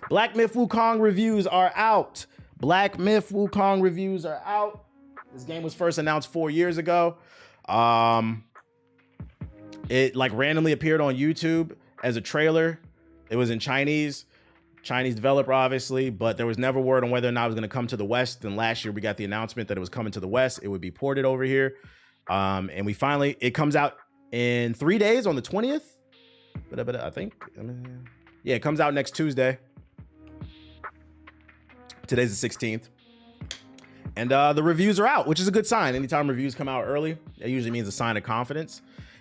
Black Myth Wukong reviews are out. Black Myth Wukong reviews are out. This game was first announced 4 years ago. It like randomly appeared on YouTube as a trailer. It was in Chinese developer, obviously, but there was never word on whether or not it was going to come to the West. Then last year we got the announcement that it was coming to the West. It would be ported over here. And we finally, it comes out in 3 days on the 20th. I think, yeah, it comes out next Tuesday. Today's the 16th. And the reviews are out, which is a good sign. Anytime reviews come out early, it usually means a sign of confidence.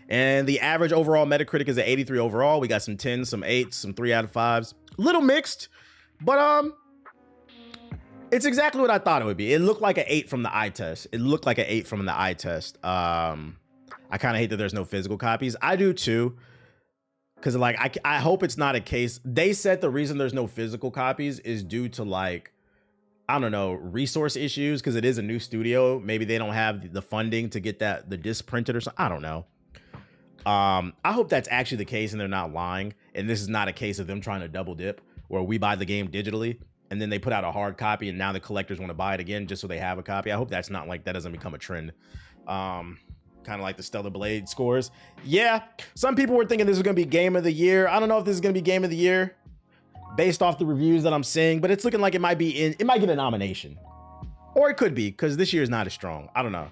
And the average overall Metacritic is at 83 overall. We got some 10s, some 8s, some 3 out of 5s. A little mixed, but it's exactly what I thought it would be. It looked like an 8 from the eye test. I kind of hate that there's no physical copies. I do too. Because like I hope it's not a case. They said the reason there's no physical copies is due to like, I don't know, resource issues, because it is a new studio. Maybe they don't have the funding to get the disc printed or something. I don't know. I hope that's actually the case and they're not lying. And this is not a case of them trying to double dip where we buy the game digitally and then they put out a hard copy and now the collectors want to buy it again just so they have a copy. I hope that's not like, that doesn't become a trend. Kind of like the Stellar Blade scores. Yeah, some people were thinking this was going to be game of the year. I don't know if this is going to be game of the year based off the reviews that I'm seeing, but it's looking like it might get a nomination. Or it could be, because this year is not as strong. I don't know.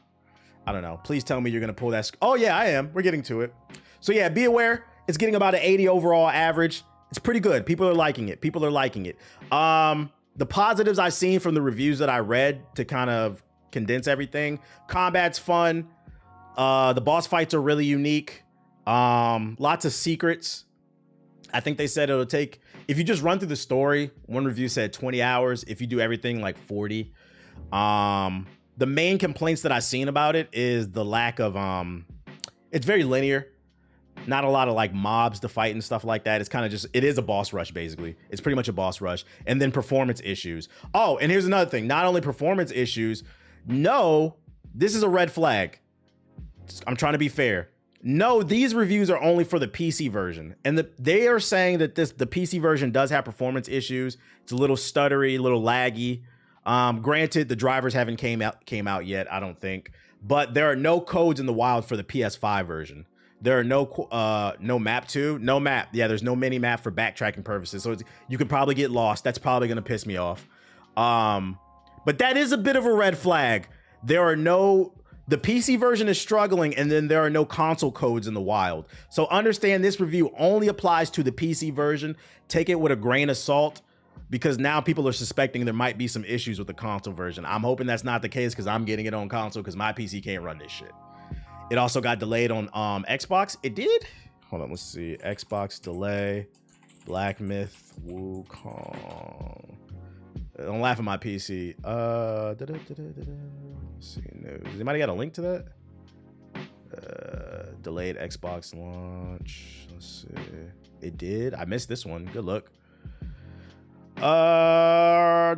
Please tell me you're going to pull that. Oh yeah, I am. We're getting to it. So yeah, be aware. It's getting about an 80 overall average. It's pretty good. People are liking it. The positives I've seen from the reviews that I read to kind of condense everything. Combat's fun. The boss fights are really unique. Lots of secrets. I think they said it'll take, if you just run through the story, one review said 20 hours. If you do everything, like 40. The main complaints that I've seen about it is the lack of, it's very linear. Not a lot of like mobs to fight and stuff like that. It's kind of just, it is a boss rush, basically. It's pretty much a boss rush. And then performance issues. Oh, and here's another thing. Not only performance issues. No, this is a red flag. I'm trying to be fair. No, these reviews are only for the PC version. And they are saying that the PC version does have performance issues. It's a little stuttery, a little laggy. Granted, the drivers haven't came out yet, I don't think. But there are no codes in the wild for the PS5 version. There are no map too. No map. Yeah, there's no mini map for backtracking purposes. So you could probably get lost. That's probably going to piss me off. But that is a bit of a red flag. The PC version is struggling, and then there are no console codes in the wild. So understand this review only applies to the PC version. Take it with a grain of salt, because now people are suspecting there might be some issues with the console version. I'm hoping that's not the case, because I'm getting it on console because my PC can't run this shit. It also got delayed on Xbox. It did? Hold on, let's see. Xbox delay. Black Myth Wukong. Don't laugh at my PC. Let's see, news. Anybody got a link to that? Delayed Xbox launch. Let's see. It did. I missed this one. Good luck. Oh,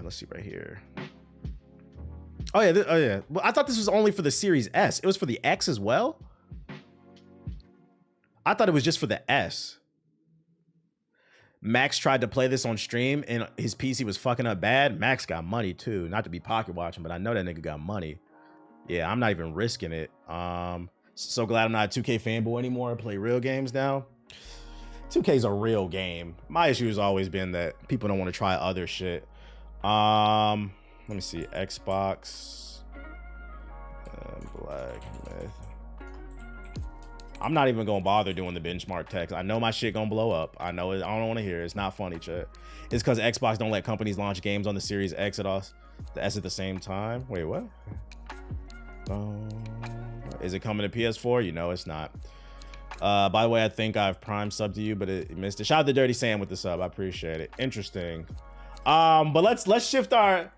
let's see right here. Oh yeah. Well, I thought this was only for the Series S. It was for the X as well. I thought it was just for the S. Max tried to play this on stream and his PC was fucking up bad. Max got money too. Not to be pocket watching, but I know that nigga got money. Yeah, I'm not even risking it. So glad I'm not a 2K fanboy anymore. I play real games now. 2K's a real game. My issue has always been that people don't want to try other shit. Let me see. Xbox. Black Myth. I'm not even gonna bother doing the benchmark text. I know my shit gonna blow up. I know it. I don't want to hear it. It's not funny, chat. It's because Xbox don't let companies launch games on the Series X at us. The S at the same time. Wait, what? Is it coming to PS4? You know it's not. By the way, I think I've prime subbed to you, but it missed it. Shout out to Dirty Sam with the sub. I appreciate it. Interesting. But let's shift our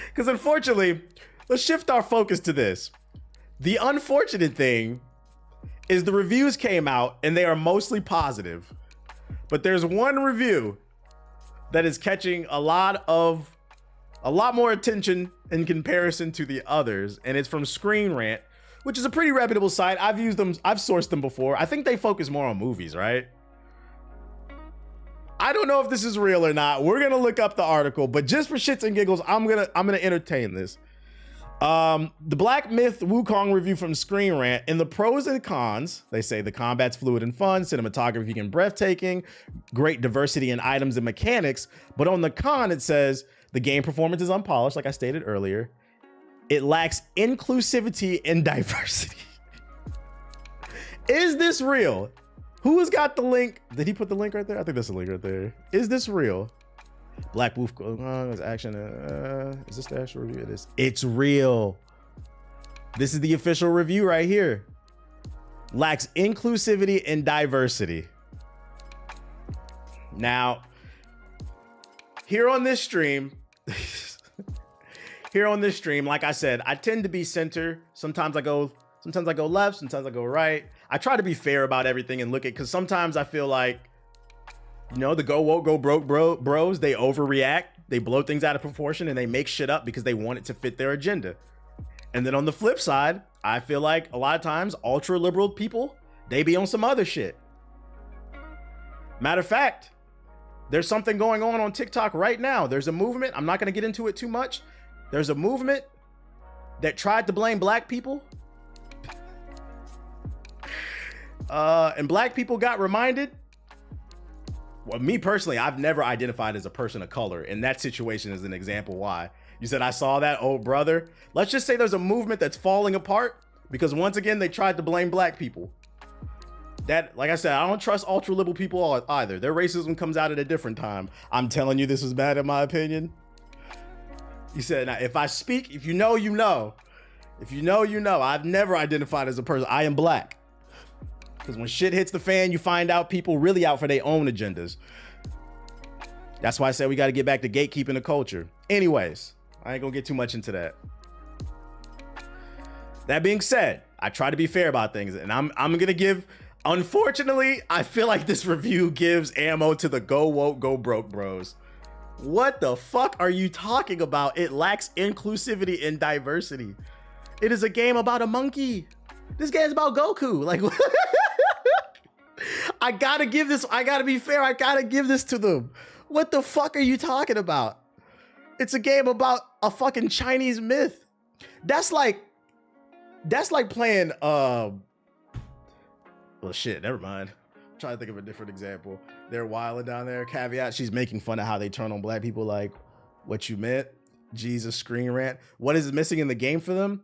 because unfortunately, let's shift our focus to this. The unfortunate thing is the reviews came out and they are mostly positive, but there's one review that is catching a lot more attention in comparison to the others, and it's from Screen Rant, which is a pretty reputable site. I've used them. I've sourced them before. I think they focus more on movies, right? I don't know if this is real or not. We're gonna look up the article, but just for shits and giggles, I'm gonna entertain this. The Black Myth Wukong review from Screen Rant. In the pros and cons, they say the combat's fluid and fun, cinematography and breathtaking, great diversity in items and mechanics. But on the con, it says the game performance is unpolished, like I stated earlier. It lacks inclusivity and diversity. Is this real? Who's got the link? Did he put the link right there? I think that's the link right there. Is this real? Black Wolf is action. Is this the actual review? It is. It's real. This is the official review right here. Lacks inclusivity and diversity. Now, here on this stream, like I said, I tend to be center. Sometimes I go left, sometimes I go right. I try to be fair about everything and look at, because sometimes I feel like, you know, the go woke, go broke bros, they overreact, they blow things out of proportion, and they make shit up because they want it to fit their agenda. And then on the flip side, I feel like a lot of times ultra liberal people, they be on some other shit. Matter of fact, there's something going on TikTok right now. There's a movement. I'm not going to get into it too much. There's a movement that tried to blame black people. And black people got reminded. Well, me personally, I've never identified as a person of color. And that situation is an example why. You said, I saw that, oh brother. Let's just say there's a movement that's falling apart because once again, they tried to blame black people. That, like I said, I don't trust ultra liberal people either. Their racism comes out at a different time. I'm telling you, this is bad in my opinion. You said, now, if I speak, if you know, you know. If you know, you know. I've never identified as a person. I am black. Because when shit hits the fan, you find out people really out for their own agendas. That's why I said we got to get back to gatekeeping the culture. Anyways, I ain't gonna get too much into that. That being said, I try to be fair about things, and I'm gonna give. Unfortunately, I feel like this review gives ammo to the go woke, go broke bros. What the fuck are you talking about? It lacks inclusivity and diversity. It is a game about a monkey. This game's about Goku. Like, I gotta give this, I gotta be fair. I gotta give this to them. What the fuck are you talking about? It's a game about a fucking Chinese myth. That's like playing, well, shit, never mind. I'm trying to think of a different example. They're wilding down there. Caveat, she's making fun of how they turn on black people. Like, what you meant? Jesus, Screen Rant. What is missing in the game for them?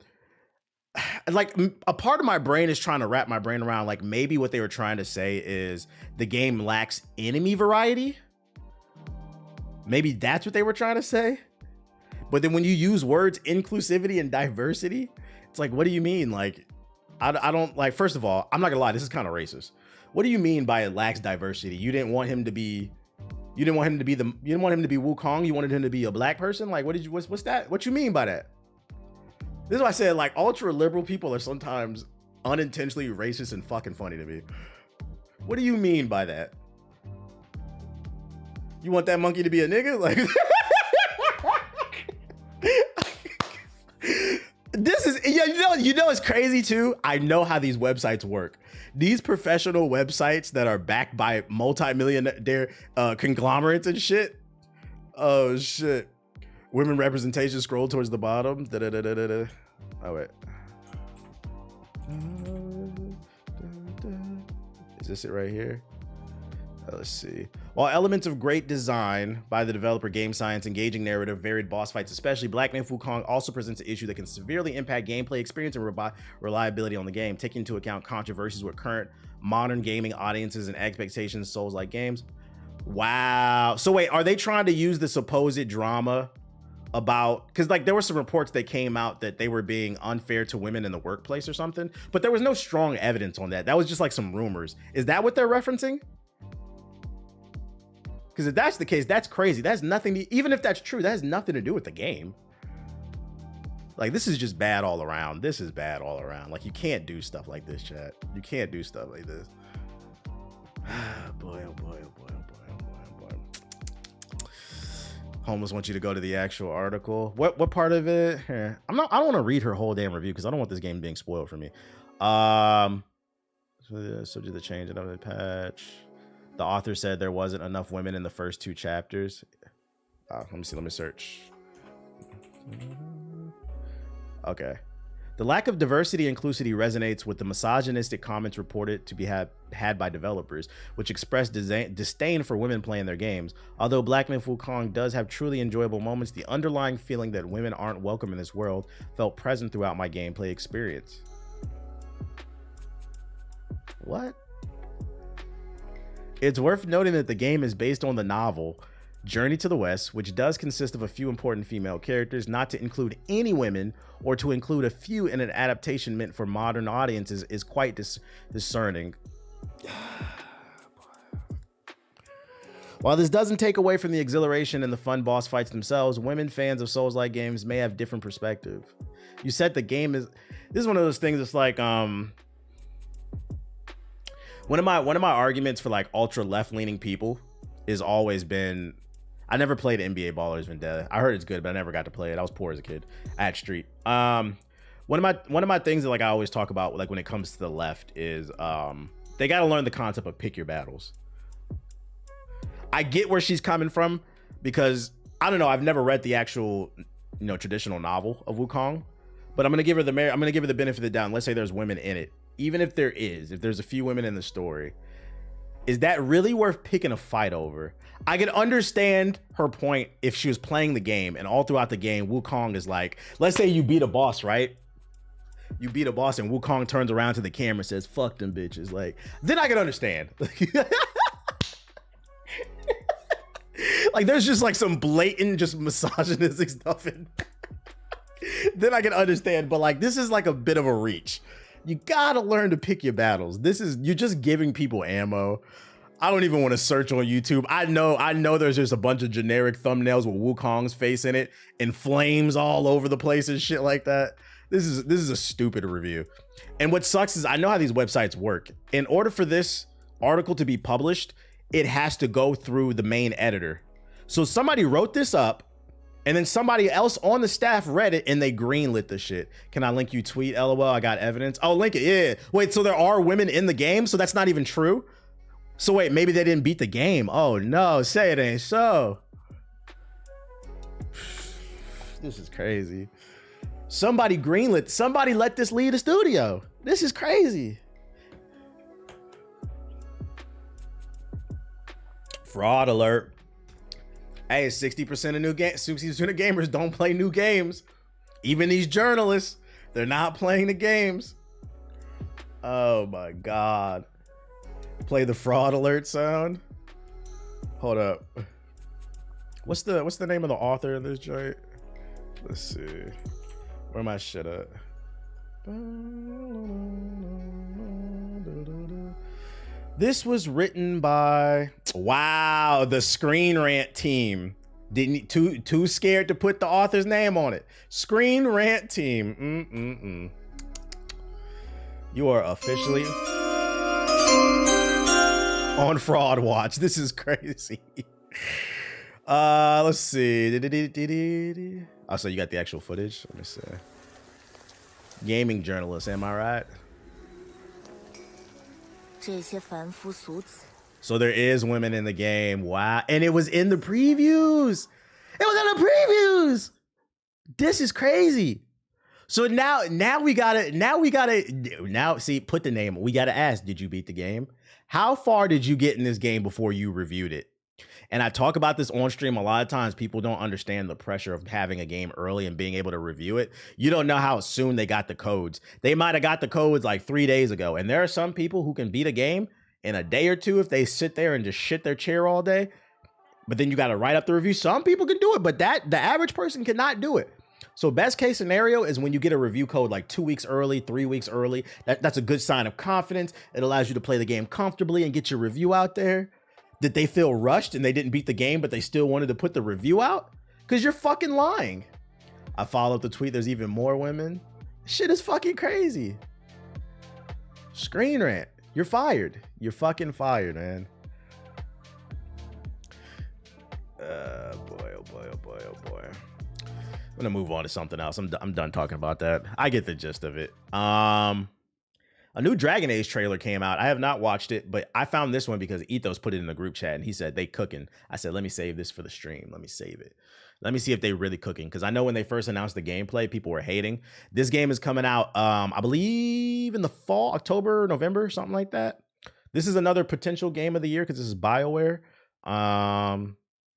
Like, a part of my brain is trying to wrap my brain around, like, maybe what they were trying to say is the game lacks enemy variety. Maybe that's what they were trying to say. But then when you use words inclusivity and diversity, it's like, what do you mean? Like, I don't, like, first of all, I'm not gonna lie, this is kind of racist. What do you mean by it lacks diversity? You didn't want him to be, you didn't want him to be Wukong. You wanted him to be a black person. Like, what's that? What you mean by that? This is why I said, like, ultra liberal people are sometimes unintentionally racist and fucking funny to me. What do you mean by that? You want that monkey to be a nigga? Like, this is, you know, it's crazy too. I know how these websites work. These professional websites that are backed by multi-millionaire conglomerates and shit. Oh shit. Women representation, scroll towards the bottom. Oh wait. Is this it right here? Let's see. While elements of great design by the developer, game science, engaging narrative, varied boss fights, especially Black Myth Wukong also presents an issue that can severely impact gameplay experience and reliability on the game, taking into account controversies with current modern gaming audiences and expectations, Souls-like games. Wow. So wait, are they trying to use the supposed drama about, because like there were some reports that came out that they were being unfair to women in the workplace or something, but there was no strong evidence on that. That was just like some rumors. Is that what they're referencing? Because if that's the case, that's crazy. That's nothing to, even if that's true, that has nothing to do with the game. Like, this is just bad all around. This is bad all around. Like, you can't do stuff like this, chat. You can't do stuff like this. Boy, oh boy, oh boy, oh boy, oh boy, oh boy. Homeless wants you to go to the actual article. What part of it? Here. I don't want to read her whole damn review because I don't want this game being spoiled for me. So did the change it up the patch. The author said there wasn't enough women in the first 2 chapters. Let me see. Let me search. Okay. The lack of diversity and inclusivity resonates with the misogynistic comments reported to be had by developers, which expressed disdain for women playing their games. Although Black Myth Wukong does have truly enjoyable moments, the underlying feeling that women aren't welcome in this world felt present throughout my gameplay experience. What? It's worth noting that the game is based on the novel Journey to the West, which does consist of a few important female characters. Not to include any women or to include a few in an adaptation meant for modern audiences is quite discerning. While this doesn't take away from the exhilaration and the fun boss fights themselves, women fans of Souls-like games may have different perspective. You said the game is... This is one of those things that's like... One of my arguments for like ultra left-leaning people has always been, I never played NBA Ballers Vendetta. I heard it's good, but I never got to play it. I was poor as a kid. At Street. One of my things that like I always talk about like when it comes to the left is they got to learn the concept of pick your battles. I get where she's coming from because I don't know. I've never read the actual traditional novel of Wukong, but I'm gonna give her the benefit of the doubt. Let's say there's women in it. Even if there's a few women in the story, is that really worth picking a fight over? I could understand her point if she was playing the game and all throughout the game, Wukong is like, let's say you beat a boss, right? You beat a boss and Wukong turns around to the camera and says, fuck them bitches. Like, then I can understand. Like, there's just like some blatant, just misogynistic stuff in. Then I can understand, but like, this is like a bit of a reach. You gotta learn to pick your battles. You're just giving people ammo. I don't even want to search on YouTube. I know there's just a bunch of generic thumbnails with Wukong's face in it and flames all over the place and shit like that. This is a stupid review. And what sucks is I know how these websites work. In order for this article to be published, it has to go through the main editor. So somebody wrote this up, and then somebody else on the staff read it and they greenlit the shit. Can I link you tweet? LOL, I got evidence. Oh, link it. Yeah. Wait, so there are women in the game? So that's not even true? So wait, maybe they didn't beat the game. Oh no, say it ain't so. This is crazy. Somebody greenlit. Somebody let this leave the studio. This is crazy. Fraud alert. Hey, 60% of 60% of gamers don't play new games. Even these journalists, they're not playing the games. Oh my God. Play the fraud alert sound. Hold up. What's the name of the author of this joint? Let's see. Where my shit at? This was written by, wow, the Screen Rant team. Didn't too scared to put the author's name on it. Screen Rant team. You are officially on Fraud Watch. This is crazy. Let's see. Oh, so you got the actual footage? Let me see. Gaming journalist, am I right? So there is women in the game. Wow. And it was in the previews. It was in the previews. This is crazy. So now we gotta see, put the name. We gotta ask, did you beat the game? How far did you get in this game before you reviewed it? And I talk about this on stream a lot of times. People don't understand the pressure of having a game early and being able to review it. You don't know how soon they got the codes. They might have got the codes like 3 days ago. And there are some people who can beat a game in a day or two if they sit there and just shit their chair all day. But then you got to write up the review. Some people can do it, but the average person cannot do it. So best case scenario is when you get a review code like 2 weeks early, 3 weeks early. That's a good sign of confidence. It allows you to play the game comfortably and get your review out there. Did they feel rushed and they didn't beat the game, but they still wanted to put the review out? Because you're fucking lying. I followed the tweet. There's even more women. Shit is fucking crazy. Screen Rant. You're fired. You're fucking fired, man. Boy, oh boy, oh boy, oh boy. I'm gonna move on to something else. I'm done talking about that. I get the gist of it. A new Dragon Age trailer came out. I have not watched it, but I found this one because Ethos put it in the group chat and he said they cooking. I said, let me save this for the stream. Let me save it. Let me see if they really cooking. Because I know when they first announced the gameplay, people were hating. This game is coming out, I believe in the fall, October, November, something like that. This is another potential game of the year because this is BioWare.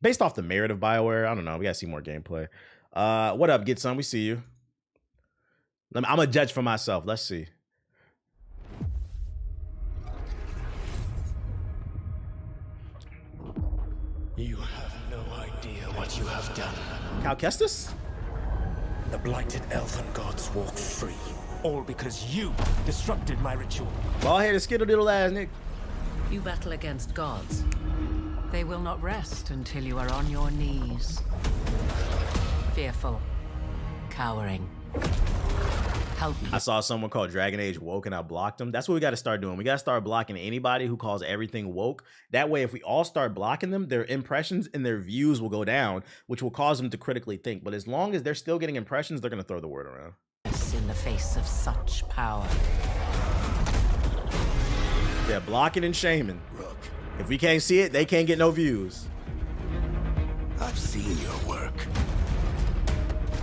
Based off the merit of BioWare. I don't know. We gotta see more gameplay. What up, Get Some? We see you. I'm a judge for myself. Let's see. You have no idea what you have done. Cal Kestis? The blighted elven gods walk free. All because you disrupted my ritual. Ball-headed skittle-diddle ass, Nick. You battle against gods. They will not rest until you are on your knees. Fearful. Cowering. Help me. I saw someone called Dragon Age woke and I blocked them. That's what we got to start doing. We got to start blocking anybody who calls everything woke. That way, if we all start blocking them, their impressions and their views will go down, which will cause them to critically think. But as long as they're still getting impressions, they're going to throw the word around. In the face of such power. Yeah, blocking and shaming. Rook, If we can't see it, they can't get no views. I've seen your work.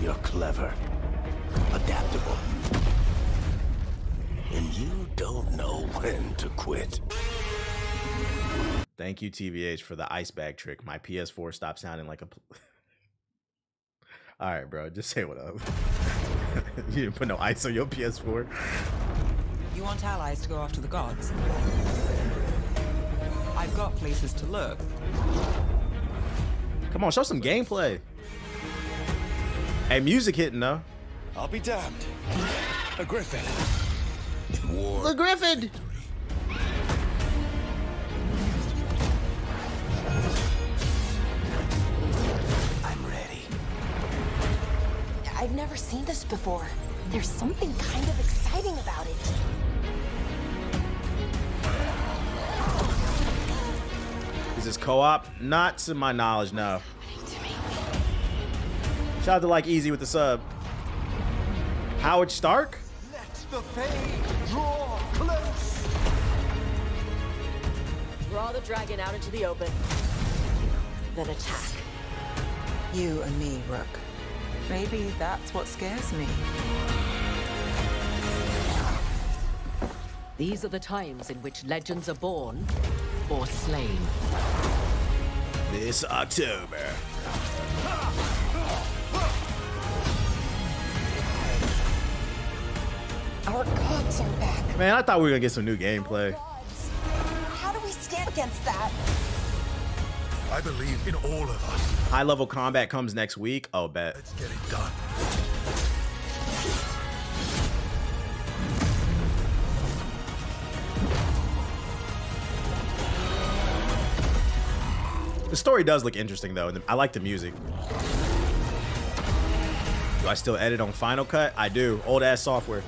You're clever, adaptable, and you don't know when to quit. Thank you, TVH, for the ice bag trick. My PS4 stopped sounding like a... All right, bro, just say what up. You didn't put no ice on your PS4. You want allies to go after the gods? I've got places to look. Come on, show some gameplay. Hey, music hitting though. I'll be damned. A griffin. War. The Griffin. I'm ready. I've never seen this before. There's something kind of exciting about it. Is this co-op? Not to my knowledge, no. Shout out to like Easy with the sub. Howard Stark? Let the fade draw close. Draw the dragon out into the open. Then attack. You and me, Rook. Maybe that's what scares me. These are the times in which legends are born or slain. This October. Our gods are back. Man, I thought we were gonna get some new gameplay. Gods. How do we stand against that? I believe in all of us. High level combat comes next week. Oh, bet. Let's get it done. The story does look interesting though, and I like the music. Do I still edit on Final Cut? I do. Old ass software.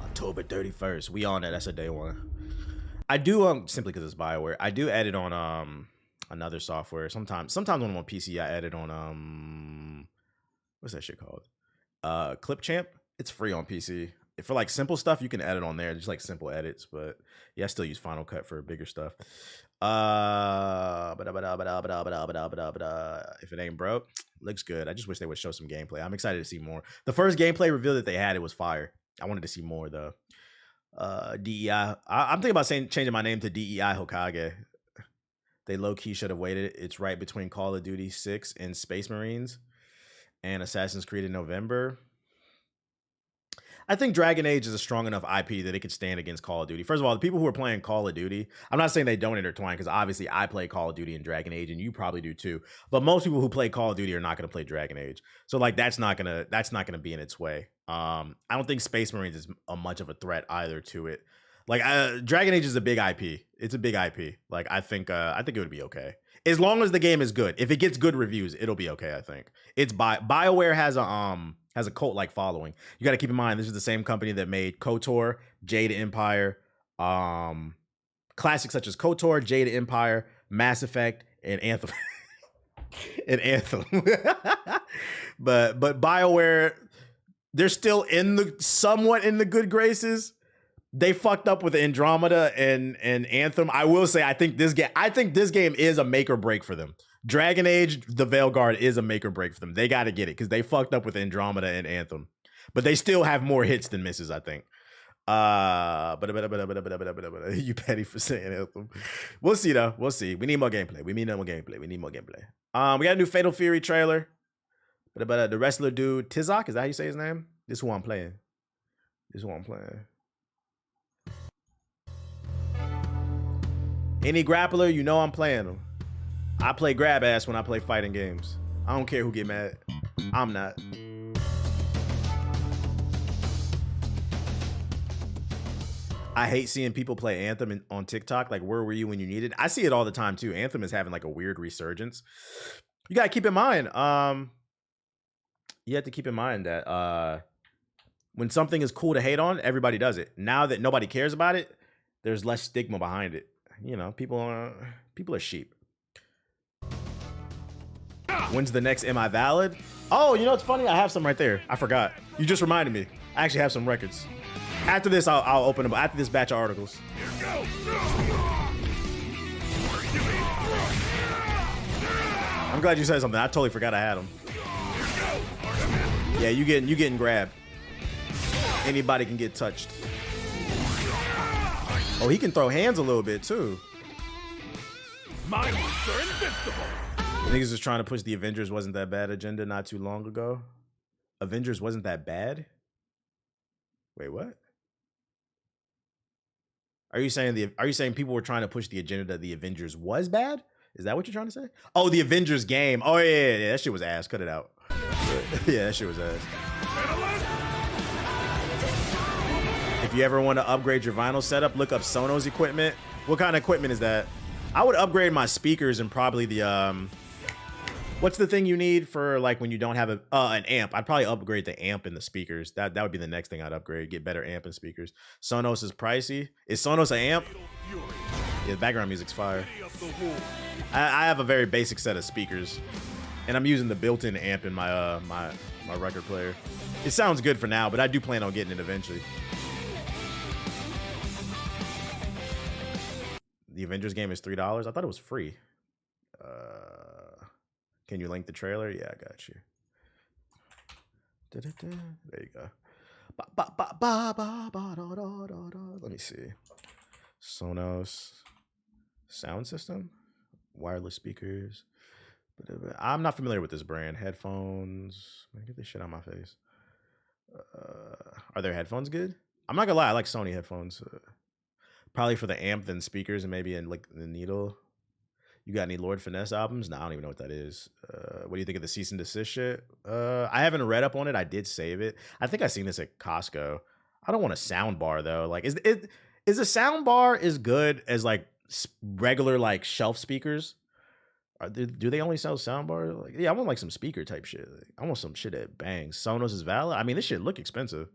October 31st. We on it. That's a day one. I do simply because it's BioWare. I do edit on another software. Sometimes when I'm on PC, I edit on what's that shit called? Clipchamp. It's free on PC. For like simple stuff, you can edit on there, just like simple edits. But yeah, I still use Final Cut for bigger stuff. If it ain't broke, looks good. I just wish they would show some gameplay. I'm excited to see more. The first gameplay reveal that they had, it was fire. I wanted to see more though. DEI. I'm thinking about changing my name to DEI Hokage. They low key should have waited. It's right between Call of Duty 6 and Space Marines and Assassin's Creed in November. I think Dragon Age is a strong enough IP that it could stand against Call of Duty. First of all, the people who are playing Call of Duty, I'm not saying they don't intertwine because obviously I play Call of Duty and Dragon Age, and you probably do too. But most people who play Call of Duty are not going to play Dragon Age, so like that's not gonna be in its way. I don't think Space Marines is a much of a threat either to it. Like Dragon Age is a big IP. It's a big IP. Like I think it would be okay as long as the game is good. If it gets good reviews, it'll be okay. I think it's BioWare has a Has a cult-like following. You got to keep in mind, this is the same company that made KOTOR, Jade Empire, classics such as KOTOR, Jade Empire, Mass Effect, and Anthem. And Anthem. but BioWare, they're still somewhat in the good graces. They fucked up with Andromeda and Anthem. I will say, I think this game is a make or break for them. Dragon Age, the Veilguard is a make or break for them. They got to get it because they fucked up with Andromeda and Anthem. But they still have more hits than misses, I think. You petty for saying Anthem. We'll see though. We'll see. We need more gameplay. We need more gameplay. We got a new Fatal Fury trailer. But the wrestler dude, Tizok, is that how you say his name? This is who I'm playing. Any grappler, you know I'm playing them. I play grab ass when I play fighting games. I don't care who get mad. I'm not. I hate seeing people play Anthem on TikTok. Like, where were you when you needed? I see it all the time too. Anthem is having like a weird resurgence. You gotta keep in mind. You have to keep in mind that when something is cool to hate on, everybody does it. Now that nobody cares about it, there's less stigma behind it. You know, people are sheep. When's the next Am I Valid? Oh, you know what's funny? I have some right there. I forgot. You just reminded me. I actually have some records. After this, I'll open them. After this batch of articles. I'm glad you said something. I totally forgot I had them. Yeah, you getting grabbed. Anybody can get touched. Oh, he can throw hands a little bit too. My ones are invincible. Niggas was trying to push the Avengers wasn't that bad agenda not too long ago. Avengers wasn't that bad? Wait, what? Are you saying people were trying to push the agenda that the Avengers was bad? Is that what you're trying to say? Oh, the Avengers game. Oh yeah. That shit was ass. Cut it out. Yeah, that shit was ass. If you ever want to upgrade your vinyl setup, look up Sonos equipment. What kind of equipment is that? I would upgrade my speakers and probably the what's the thing you need for like when you don't have an amp? I'd probably upgrade the amp and the speakers. That would be the next thing I'd upgrade. Get better amp and speakers. Sonos is pricey. Is Sonos an amp? Yeah, background music's fire. I have a very basic set of speakers, and I'm using the built-in amp in my my record player. It sounds good for now, but I do plan on getting it eventually. The Avengers game is $3. I thought it was free. Can you link the trailer? Yeah, I got you. There you go. Let me see. Sonos sound system, wireless speakers. I'm not familiar with this brand. Headphones. Man, get this shit out of my face. Are their headphones good? I'm not gonna lie. I like Sony headphones. Probably for the amp than speakers and maybe in like the needle. You got any Lord Finesse albums? No, I don't even know what that is. What do you think of the cease and desist shit? I haven't read up on it. I did save it. I think I seen this at Costco. I don't want a sound bar though. Like, is a sound bar as good as like regular like shelf speakers? Do they only sell sound bars? Like, yeah, I want like some speaker type shit. Like, I want some shit that bangs. Sonos is valid. I mean, this shit look expensive.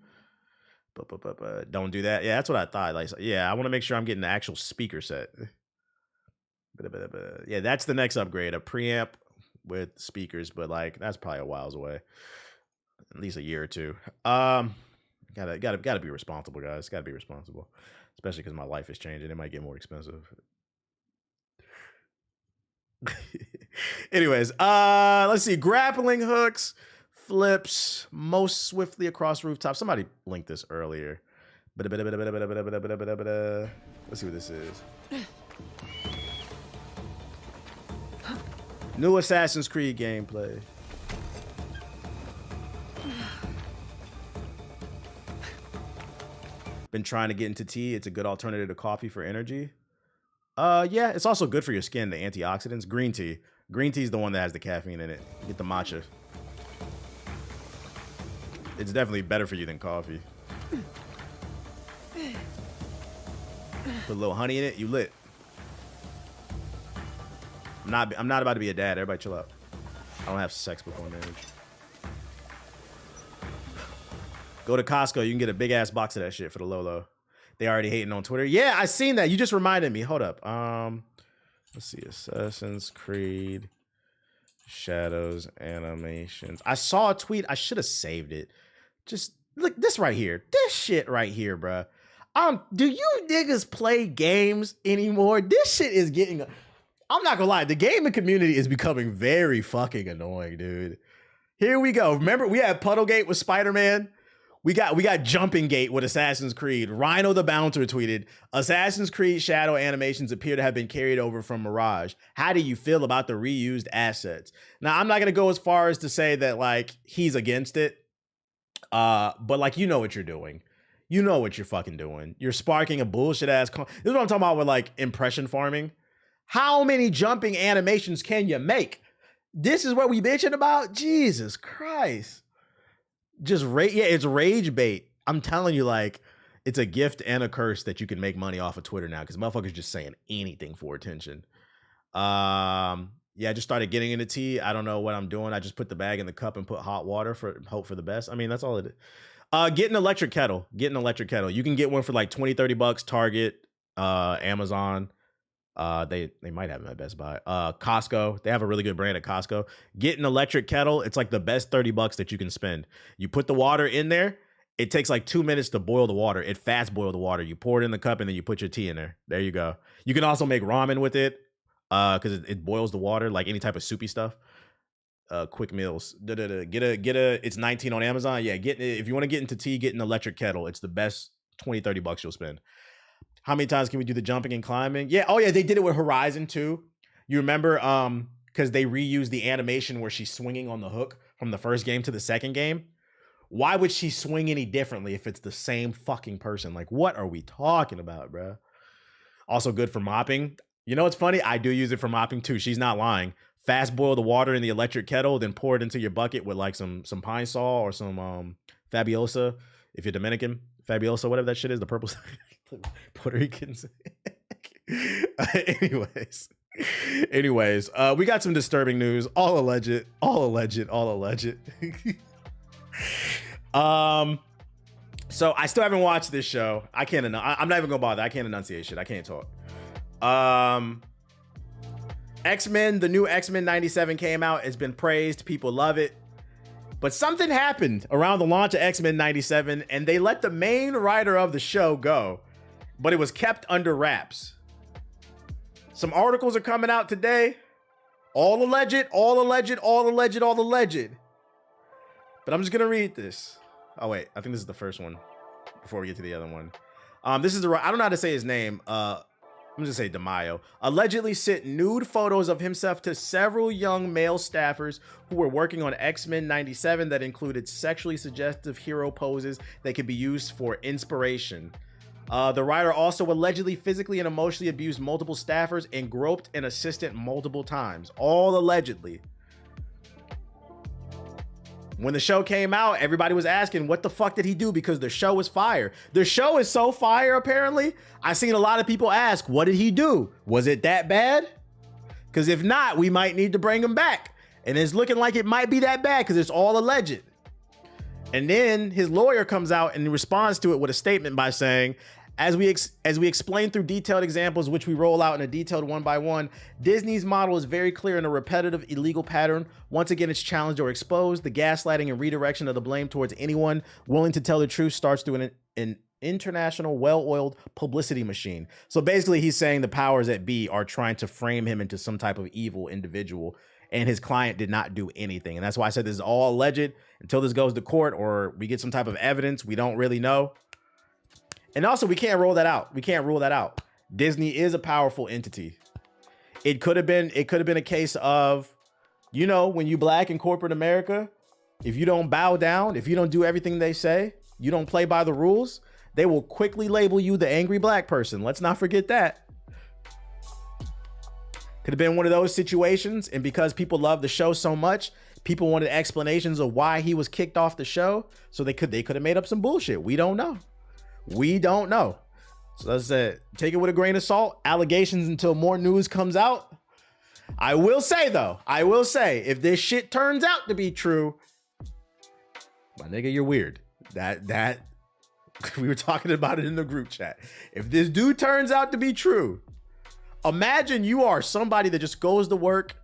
But don't do that. Yeah, that's what I thought. Like, yeah, I want to make sure I'm getting the actual speaker set. Yeah, that's the next upgrade, a preamp with speakers, but like that's probably a whiles away, at least a year or two. Gotta be responsible, guys. Gotta be responsible, especially because my life is changing. It might get more expensive. Anyways, let's see. Grappling hooks, flips most swiftly across rooftops. Somebody linked this earlier. Let's see what this is. New Assassin's Creed gameplay. Been trying to get into tea. It's a good alternative to coffee for energy. Yeah, it's also good for your skin, the antioxidants. Green tea. Green tea is the one that has the caffeine in it. Get the matcha. It's definitely better for you than coffee. Put a little honey in it, you lit. I'm not about to be a dad. Everybody chill out. I don't have sex before marriage. Go to Costco. You can get a big ass box of that shit for the low. They already hating on Twitter. Yeah, I seen that. You just reminded me. Hold up. Let's see. Assassin's Creed Shadows animations. I saw a tweet. I should have saved it. Just look this right here. This shit right here, bruh. Do you niggas play games anymore? This shit is getting. I'm not gonna lie. The gaming community is becoming very fucking annoying, dude. Here we go. Remember, we had Puddlegate with Spider-Man. We got Jumping Gate with Assassin's Creed. Rhino the Bouncer tweeted, Assassin's Creed shadow animations appear to have been carried over from Mirage. How do you feel about the reused assets? Now, I'm not going to go as far as to say that, like, he's against it. But, like, you know what you're doing. You know what you're fucking doing. You're sparking a bullshit-ass... This is what I'm talking about with, like, impression farming. How many jumping animations can you make? This is what we bitching about? Jesus Christ. Just it's rage bait. I'm telling you, like, it's a gift and a curse that you can make money off of Twitter now because motherfuckers just saying anything for attention. Yeah, I just started getting into tea. I don't know what I'm doing. I just put the bag in the cup and put hot water for hope for the best. I mean, that's all it is. Get an electric kettle. Get an electric kettle. You can get one for like $20-30. Target, Amazon. They might have them at Best Buy. Costco, they have a really good brand at Costco. Get an electric kettle. It's like the best $30 that you can spend. You put the water in there. It takes like 2 minutes to boil the water. It fast boil the water. You pour it in the cup and then you put your tea in there. There you go. You can also make ramen with it because it boils the water like any type of soupy stuff. Quick meals. Get a. It's $19 on Amazon. Yeah, if you want to get into tea, get an electric kettle. It's the best $20-30 you'll spend. How many times can we do the jumping and climbing? Yeah. Oh, yeah. They did it with Horizon too. You remember? Because they reused the animation where she's swinging on the hook from the first game to the second game. Why would she swing any differently if it's the same fucking person? Like, what are we talking about, bro? Also good for mopping. You know what's funny? I do use it for mopping too. She's not lying. Fast boil the water in the electric kettle, then pour it into your bucket with like some Pine Sol or some Fabulosa. If you're Dominican, Fabulosa, whatever that shit is, the purple. Puerto Ricans. Anyways, we got some disturbing news. All alleged. So I still haven't watched this show. I'm not even gonna bother. I can't enunciate shit. I can't talk. X-Men, the new X-Men 97 came out. It's been praised. People love it. But something happened around the launch of X-Men 97, and they let the main writer of the show go. But it was kept under wraps. Some articles are coming out today. All alleged. But I'm just going to read this. Oh, wait. I think this is the first one before we get to the other one. This is I don't know how to say his name. I'm just going to say DeMaio. Allegedly sent nude photos of himself to several young male staffers who were working on X-Men 97 that included sexually suggestive hero poses that could be used for inspiration. The writer also allegedly physically and emotionally abused multiple staffers and groped an assistant multiple times. All allegedly. When the show came out, everybody was asking, what the fuck did he do? Because the show is fire. The show is so fire, apparently. I've seen a lot of people ask, what did he do? Was it that bad? Because if not, we might need to bring him back. And it's looking like it might be that bad because it's all alleged. And then his lawyer comes out and responds to it with a statement by saying, as we explain through detailed examples, which we roll out in a detailed one by one, Disney's model is very clear in a repetitive illegal pattern. Once again, it's challenged or exposed. The gaslighting and redirection of the blame towards anyone willing to tell the truth starts through an international, well-oiled publicity machine. So basically, he's saying the powers that be are trying to frame him into some type of evil individual, and his client did not do anything. And that's why I said this is all alleged. Until this goes to court or we get some type of evidence, we don't really know. And also, we can't roll that out. We can't rule that out. Disney is a powerful entity. It could have been a case of, you know, when you black in corporate America, if you don't bow down, if you don't do everything they say, you don't play by the rules, they will quickly label you the angry black person. Let's not forget that. Could have been one of those situations. And because people love the show so much, people wanted explanations of why he was kicked off the show. So they could have made up some bullshit. We don't know. So as I said, take it with a grain of salt. Allegations until more news comes out. I will say, if this shit turns out to be true, my nigga, you're weird. That we were talking about it in the group chat. If this dude turns out to be true, imagine you are somebody that just goes to work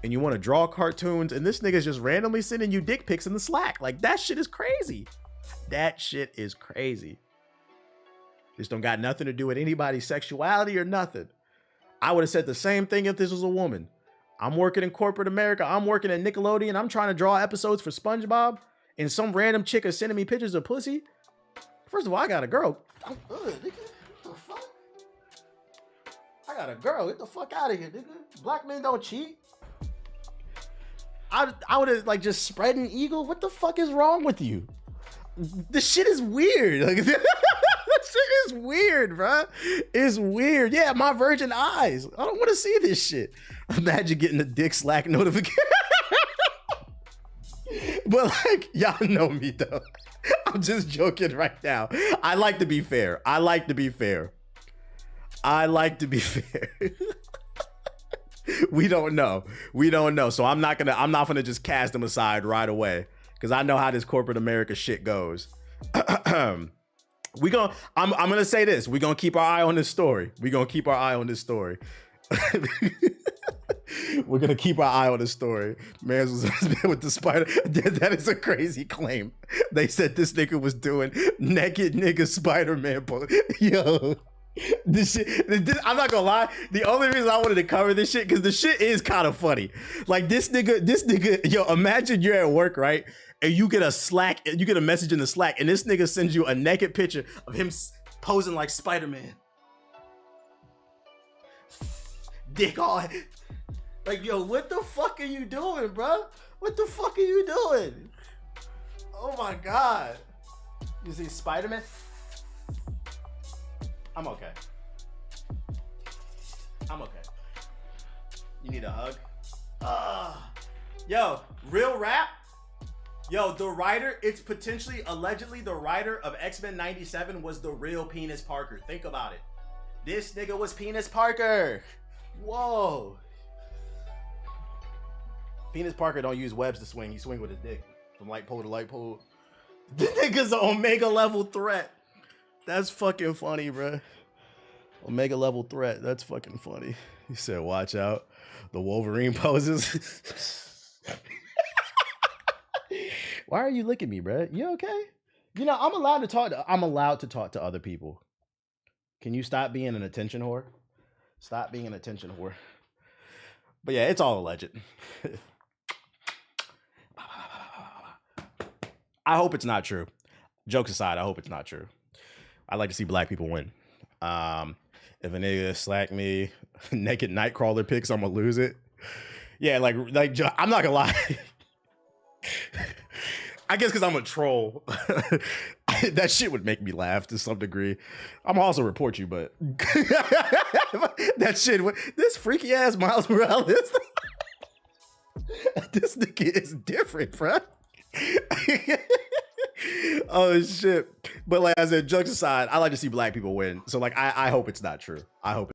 and you want to draw cartoons and this nigga's just randomly sending you dick pics in the Slack. Like, that shit is crazy. That shit is crazy. This don't got nothing to do with anybody's sexuality or nothing. I would have said the same thing if this was a woman. I'm working in corporate America. I'm working at Nickelodeon. I'm trying to draw episodes for SpongeBob and some random chick is sending me pictures of pussy. First of all, I got a girl. I'm good, nigga. What the fuck? I got a girl. Get the fuck out of here, nigga. Black men don't cheat. I would have like just spread an eagle. What the fuck is wrong with you? This shit is weird. Like, this shit is weird, bro. It's weird. Yeah, my virgin eyes. I don't want to see this shit. Imagine getting a dick Slack notification. But like, y'all know me though. I'm just joking right now. I like to be fair. I like to be fair. We don't know. So I'm not gonna just cast them aside right away because I know how this corporate America shit goes. I'm gonna say this. We're gonna keep our eye on this story. We're gonna keep our eye on this story. Man was with the spider. That is a crazy claim. They said this nigga was doing naked nigga Spider-Man. Yo. I'm not gonna lie. The only reason I wanted to cover this shit because the shit is kind of funny. Like this nigga, yo, imagine you're at work, right? And you get a message in the Slack, and this nigga sends you a naked picture of him posing like Spider-Man. Dick on. Like, yo, what the fuck are you doing, bro? What the fuck are you doing? Oh my God. You see Spider-Man? I'm okay. You need a hug? Yo, real rap? Yo, the writer, it's potentially, allegedly, the writer of X-Men 97 was the real Penis Parker. Think about it. This nigga was Penis Parker. Whoa. Penis Parker don't use webs to swing. He swing with his dick from light pole to light pole. This nigga's an Omega level threat. That's fucking funny, bro. Omega level threat. That's fucking funny. He said, watch out. The Wolverine poses. Why are you licking me, bro? You okay? You know, I'm allowed to talk to other people. Can you stop being an attention whore? Stop being an attention whore. But yeah, it's all alleged. I hope it's not true. Jokes aside, I hope it's not true. I like to see black people win. If a nigga slack me naked Nightcrawler pics, I'm gonna lose it. Yeah, like I'm not gonna lie. I guess because I'm a troll. That shit would make me laugh to some degree. I'm also report you, but that shit, this freaky ass Miles Morales. This nigga is different, bruh. Oh shit. But like I said, jokes aside, I like to see black people win. So like I hope it's not true. I hope